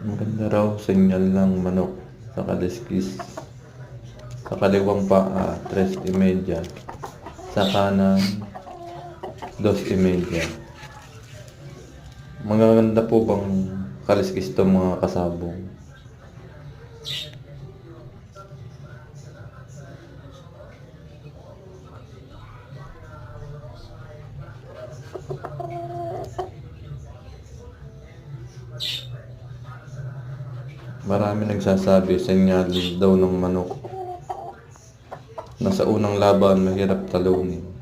Maganda raw senyal ng manok sa kaliskis. Sa kaliwang paa, 3:30. Sa kanan, 2:30. Magaganda po bang kaliskis to mga kasabong? Marami nagsasabi senyal daw ng manok na sa unang laban mahirap talunin.